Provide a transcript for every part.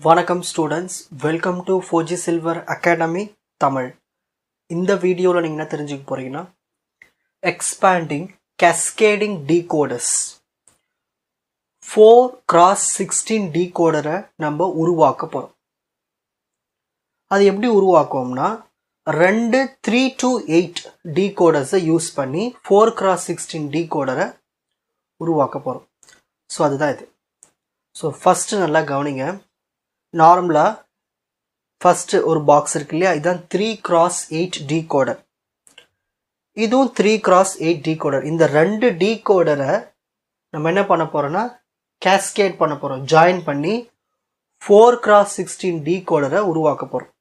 வணக்கம் students, welcome to Fauji silver academy Tamil. இந்த வீடியோவில் நீங்கள் என்ன தெரிஞ்சுக்க போகிறீங்கன்னா, எக்ஸ்பேண்டிங் கேஸ்கேடிங் டீகோடர்ஸ் 4x16 டீகோடரை நம்ம உருவாக்க போகிறோம். அது எப்படி உருவாக்குவோம்னா, 3 to 8 டீகோடர்ஸை யூஸ் பண்ணி 4x16 டீகோடரை உருவாக்க போகிறோம். ஸோ அதுதான் இது. ஸோ ஃபஸ்ட்டு நல்லா கவனிங்க. நார்மலாக ஃபஸ்ட்டு ஒரு பாக்ஸ் இருக்கு இல்லையா, இதுதான் 3x8 டீகோடர். இதுவும் 3x8 டீகோடர். இந்த ரெண்டு டீகோடரை நம்ம என்ன பண்ண போகிறோம்னா, கேஸ்கேட் பண்ண போகிறோம், ஜாயின் பண்ணி 4x16 டீகோடரை உருவாக்க போகிறோம்.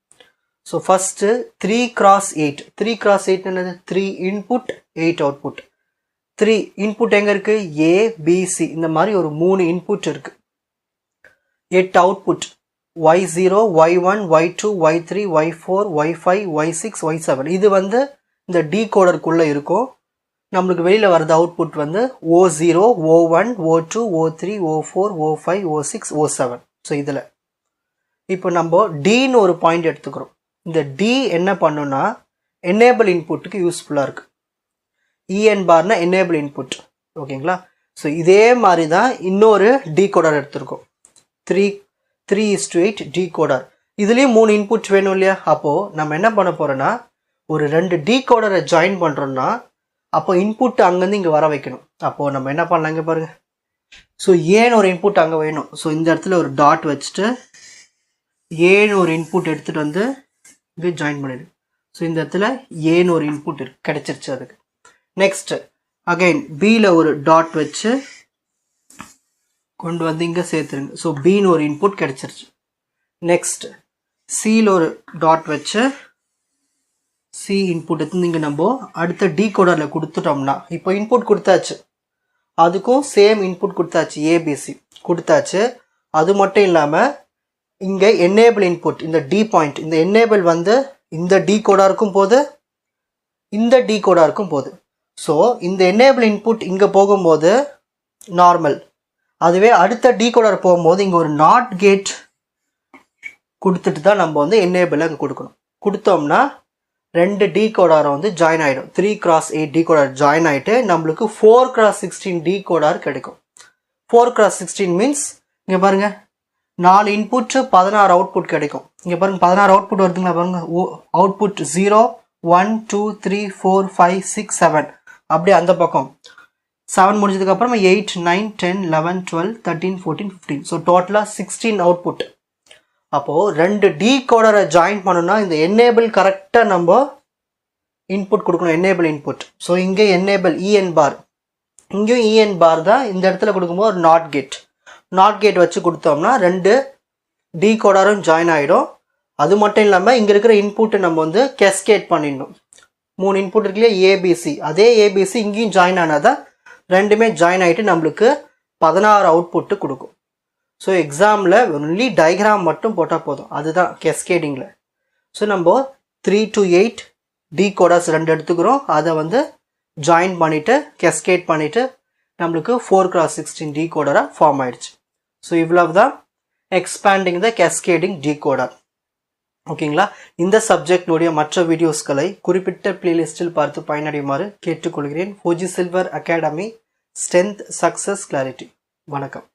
So first 3x8. 3x8 என்னது? 3 இன்புட் 8 அவுட்புட். 3 இன்புட் எங்கே இருக்குது? ஏ பி சி. இந்த மாதிரி ஒரு 3 இன்புட் இருக்குது. 8 output y0, y1, y2, y3, y4, y5, y6, y7. இது வந்து இந்த டீகோடருக்குள்ளே இருக்கும். நம்மளுக்கு வெளியில் வர்றது அவுட்புட் வந்து O0, O1, O2, O3, O4, O5, O6, O7. So இதில் இப்போ நம்ம Dன்னு ஒரு பாயிண்ட் எடுத்துக்கிறோம். இந்த D என்ன பண்ணுன்னா, எனேபிள் இன்புட்டுக்கு யூஸ்ஃபுல்லாக இருக்குது. EN பார்னா எனேபிள் இன்புட். ஓகேங்களா? ஸோ இதே மாதிரி தான் இன்னொரு டீகோடர் எடுத்திருக்கோம். 3:8 டீகோடர். இதுலேயும் 3 இன்புட் வேணும் இல்லையா? அப்போது நம்ம என்ன பண்ண போகிறோன்னா, ஒரு 2 டீகோடரை ஜாயின் பண்ணுறோன்னா, அப்போ இன்புட் அங்கேருந்து இங்கே வர வைக்கணும். அப்போது நம்ம என்ன பண்ணலாம், இங்கே பாருங்கள். ஸோ ஏன்னு ஒரு இன்புட் அங்கே வேணும். ஸோ இந்த இடத்துல ஒரு டாட் வச்சுட்டு ஏன்னு ஒரு இன்புட் எடுத்துகிட்டு வந்து இங்கே ஜாயின் பண்ணிடு. ஸோ இந்த இடத்துல ஏன்னு ஒரு இன்புட் கிடச்சிருச்சு அதுக்கு. நெக்ஸ்ட்டு அகைன் பியில் ஒரு டாட் வச்சு கொண்டு வந்து இங்கே சேர்த்துருங்க. ஸோ பின்னு ஒரு இன்புட் கிடச்சிருச்சு. நெக்ஸ்ட் சியில் ஒரு டாட் வச்சு சி இன்புட் எடுத்து இங்கே நம்ம அடுத்த டீகோடரில் கொடுத்துட்டோம்னா, இப்போ இன்புட் கொடுத்தாச்சு, அதுக்கும் சேம் இன்புட் கொடுத்தாச்சு, ஏபிசி கொடுத்தாச்சு. அது மட்டும் இல்லாமல் இங்கே எனேபிள் இன்புட், இந்த டி பாயிண்ட், இந்த எனேபிள் வந்து இந்த டீகோடருக்கும் போது, இந்த டீகோடருக்கும் போகுது. ஸோ இந்த எனேபிள் இன்புட் இங்கே போகும்போது நார்மல், அதுவே அடுத்த டீகோடர் போகும்போது இங்கே ஒரு நாட் கேட் கொடுத்துட்டு தான் நம்ம வந்து எனேபிள் அங்கே கொடுக்கணும். கொடுத்தோம்னா 2 டீகோடரை வந்து ஜாயின் ஆகிடும். 3x8 டீகோடர் ஜாயின் ஆகிட்டு நம்மளுக்கு 4x16 டீகோடர் கிடைக்கும். 4x16 மீன்ஸ் இங்கே பாருங்கள், 4 இன்புட்டு 16 அவுட்புட் கிடைக்கும். இங்கே பாருங்கள் 16 அவுட்புட் வருதுங்களா? பாருங்கள், அவுட்புட் 0, 1, 2, 3, 4, 5, 6, 7. அப்படியே அந்த பக்கம் 7 முடிஞ்சதுக்கப்புறமா 8, 9, 10, 11, 12, 13, 14, 15. ஸோ டோட்டலாக 16 அவுட்புட். அப்போது 2 டீகோடரை ஜாயின் பண்ணணும்னா இந்த எனேபிள் கரெக்டாக நம்ம இன்புட் கொடுக்கணும், எனேபிள் இன்புட். ஸோ இங்கே எனேபிள் EN பார், இங்கேயும் EN பார் தான். இந்த இடத்துல கொடுக்கும்போது ஒரு நாட் கேட் வச்சு கொடுத்தோம்னா 2 டீகோடரும் ஜாயின் ஆகிடும். அது மட்டும் இல்லாமல் இங்கே இருக்கிற இன்புட்டை நம்ம வந்து கேஸ்கேட் பண்ணிடணும். 3 இன்புட் இருக்குல்லையே, ஏபிசி, அதே ஏபிசி இங்கேயும் ஜாயின் ஆனாதான் ரெண்டுமே ஜாயின் ஆகிட்டு நம்மளுக்கு 16 அவுட்புட்டு கொடுக்கும். ஸோ எக்ஸாமில் ஒன்லி டயக்ராம் மட்டும் போட்டால் போதும், அதுதான் கேஸ்கேடிங்கில். ஸோ நம்ம 3 to 8 டீகோடர்ஸ் 2 எடுத்துக்கிறோம், அதை வந்து ஜாயின் பண்ணிவிட்டு கேஸ்கேட் பண்ணிவிட்டு நம்மளுக்கு 4x16 டீகோடராக ஃபார்ம் ஆயிடுச்சு. ஸோ இவ்வளவு தான் எக்ஸ்பேண்டிங் த கேஸ்கேடிங் டீகோடர். ஓகேங்களா? இந்த சப்ஜெக்டினுடைய மற்ற வீடியோஸ்களை குறிப்பிட்ட பிளேலிஸ்டில் பார்த்து பயனடையுமாறு கேட்டுக்கொள்கிறேன். Fauji silver academy, strength, success, clarity. வணக்கம்.